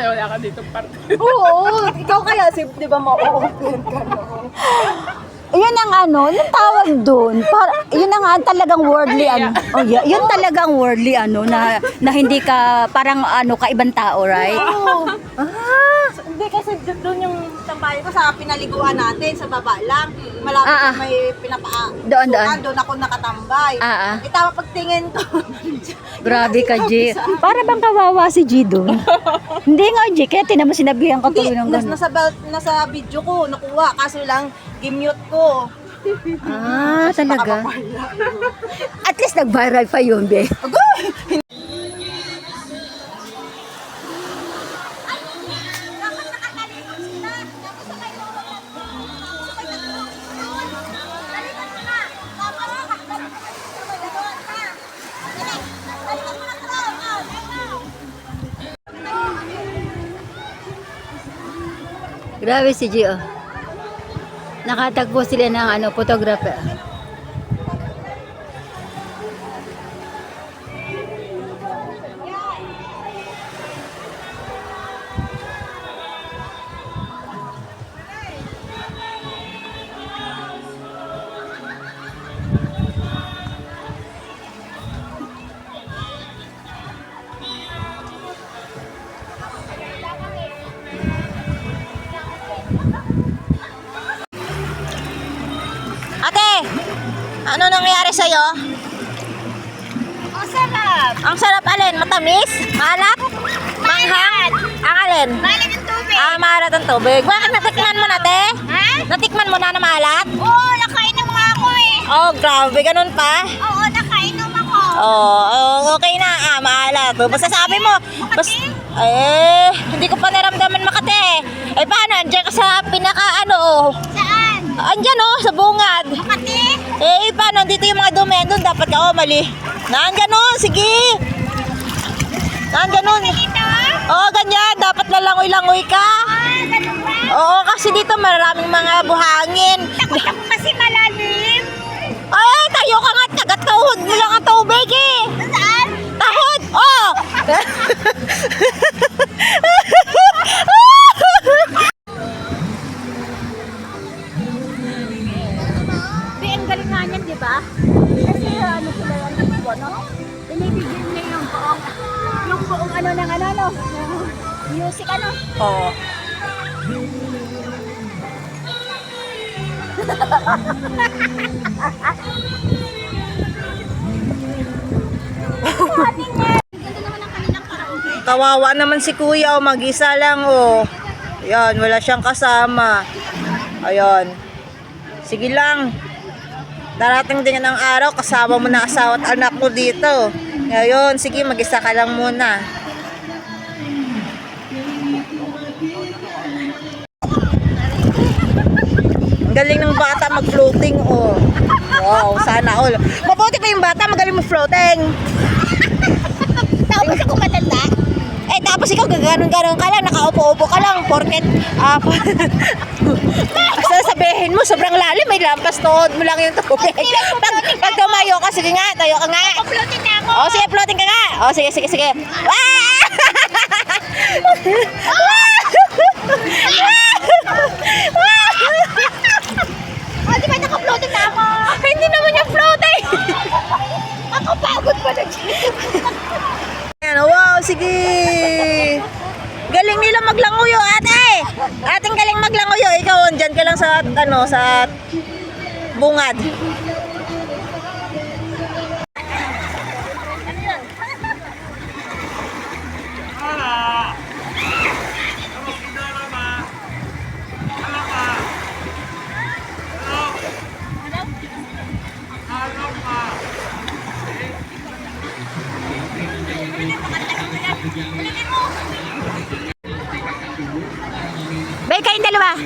wala ka dito parte. Oo, ikaw kaya, di ba ma-open ka no? Yun ang ano, yung tawag doon. Yun ang talagang worldly ano. Oh yeah, yun talagang worldly ano na hindi ka parang ano ka ibang tao, right? Oo. Hindi kasi doon yung tambayan ko sa pinaliguan natin, sa baba lang. Malapit sa may pinapaa. Doon. Doon ako nakatambay. Tama pagtingin ko. Grabe ka, G. Para bang kawawa si G doon. Hindi nga, G. Kaya tinamo sinabihan ko tuloy ng gano'n. Nasa video ko, nakuha. Kaso lang, gimute ko. Talaga? At least nag-viral pa yun, be. Grabe si Gio. Nakatagpo sila ng ano, photographer. Ate, ano nangyari sa'yo? Ang sarap! Ang sarap alin? Matamis? Maalat? Manghang? Ang alin? Maalat ang tubig! Maalat ang tubig. Bakit natikman mo na, te? Ha? Natikman mo na maalat? Oo, nakainom nga ako eh! Oh, grabe. Ganun pa? Oo, nakainom ako! Okay na. Maalat. Basta sabi mo. Hindi ko pa naramdaman Makati. Paano? Andiyan ka sa pinaka Saan? Andyan sa bungad. Makati? Paano? Dito yung mga dumi. Doon dapat ka, mali. Nandyan sige. Nandyan Dito? Ganyan. Dapat lalangoy-langoy ka. Ganun ba? Oo, kasi dito maraming mga buhangin. Takot ako kasi malalim. Tayo ka nga. Tagat-tuhod mo lang ang tubig Saan? Tahod! Ang galing nga niyan, di ba? Kasi ano sila yan, binibigyan niya yung buong ano ng music Oo. Kawawa naman si kuya, mag-isa lang Ayan, wala siyang kasama. Ayan. Sige lang. Darating din ng araw, kasama mo na asawa at anak mo dito. Ngayon, sige, mag-isa ka lang muna. Ang galing ng bata mag-floating, Wow, sana all. Mabuti pa yung bata, magaling mag-floating. Tapos ako matanda. Tapos ikaw gaganon-ganon ka lang, nakaupo-upo ka lang, porket sasabihin mo, sobrang lalim, may lampas tuhod mo lang yung tubig. Pag tumayo ka, sige nga, tayo ka nga. Floating na ako. Sige, floating ka nga. Sige. Di ba naka-floating na ako? Hindi naman yung floating. Ako pagod pa na Wow, sige. Galing nila maglanguyo, ate. Ating galing maglanguyo. Ikaw, andyan ka lang sa bungad. Bay, kayong dalawa.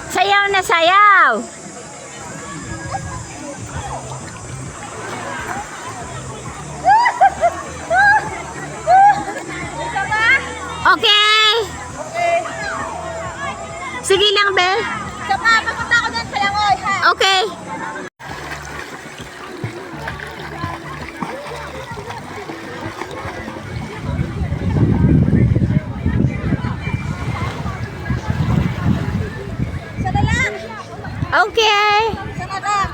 Sayaw na sayaw! Okay! Sige lang, Bel. Saka, papunta ako dyan sa Langoy, ha? Okay. Sana lang! Okay. Sana lang!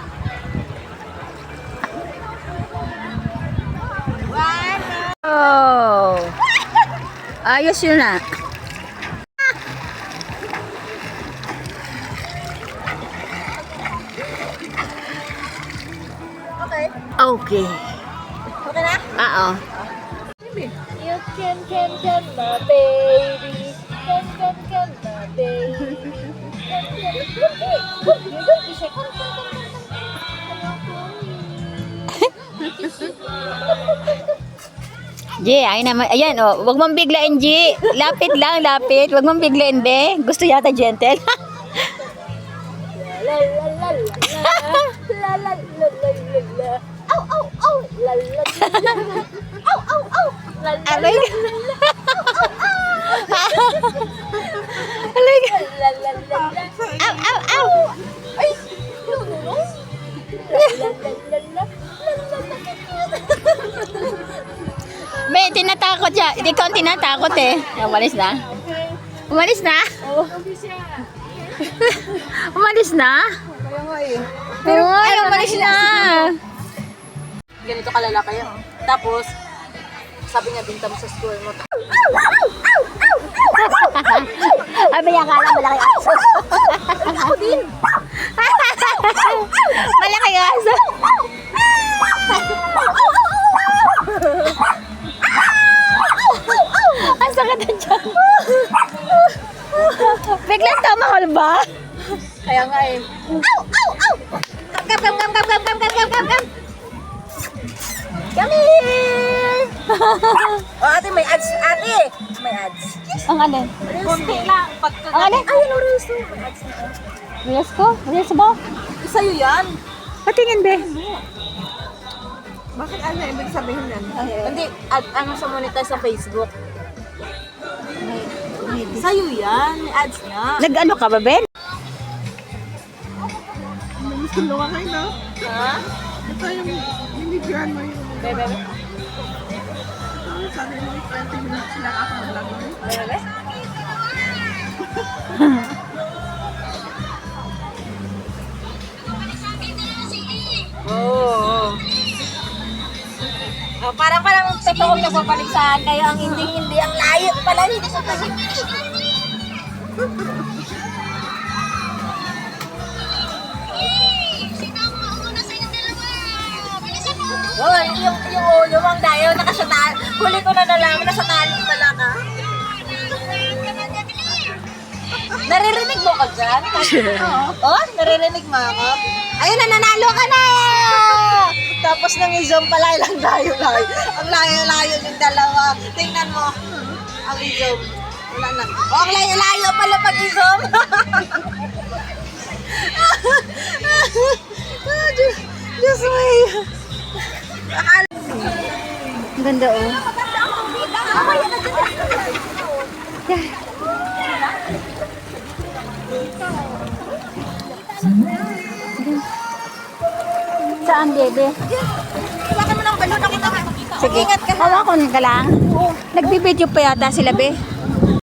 Oh. Ayos yun na. Okay. Okay. Okay na? Oo. You can, my baby. Can, my baby. G, ayun naman. Ayan, oh. Huwag mong biglain, G. Lapit lang, lapit. Huwag mong biglain, be. Gusto yata gentle. La la la la la la la la la la. Ow ow ow la la la la. Ow ow ow la la la Alay. Alay. la la la la. Ow, ow, ow. Ay, no no no. La la la la la. Be, tinatakot siya. Hindi ko ang tinatakot eh. Umalis na. Umalis na? Oh. Umalis na? Kaya nga eh. Ay, umalis na. Ganito kalala kayo. Tapos, sabi niya, binta mo sa school mo. Ay, may akala malaki aso. Ako din. Malaki aso. Ang sakit na dyan. Biglang tamakol ba? Kaya nga eh. Ow! Ow! Ow! Come! Come here! Oh, ate, may ads. Ate! May ads. Ang alin? Konti lang. Ang alin? Ay, ano rin ito? May ads na. Reels ko? Reels ba? Sa'yo yan. Patingin, be. Bakit ano ibig sabihin yan? Hindi, ano sa monitor sa Facebook. Sa'yo yan. May ads na. Nag-ano ka ba, Ben? Gusto ka kayo, no? Ha? Ito yung binibigyan mo yung Bebe? sabi mo 20 minutes lang ako maglaro. Bebe? Oo. Oh, parang totoong nagpapaligsahan kayo ang hindi ang layo pala dito sa tabi. Oh, yung ulo mong dayo nakasata. Huli ko na nalaman na sa tali pala ka. Naririnig mo ka dyan? Oh, naririnig mo ako? Ayun na, nanalo ka na! Tapos nang i-zoom pala, ilang layo-layo. Ang layo-layo yung dalawa. Tingnan mo. Ang i-zoom. Wala na. Oh, ang layo-layo pala pag i-zoom. Diyos mo eh. Ang ganda, oh. Saan, bebe? Bakit mo nang balon ako na makikita? sige. Mag-ingat ka na. Hawakan ka lang. Nagbibideo pa yata sila, be.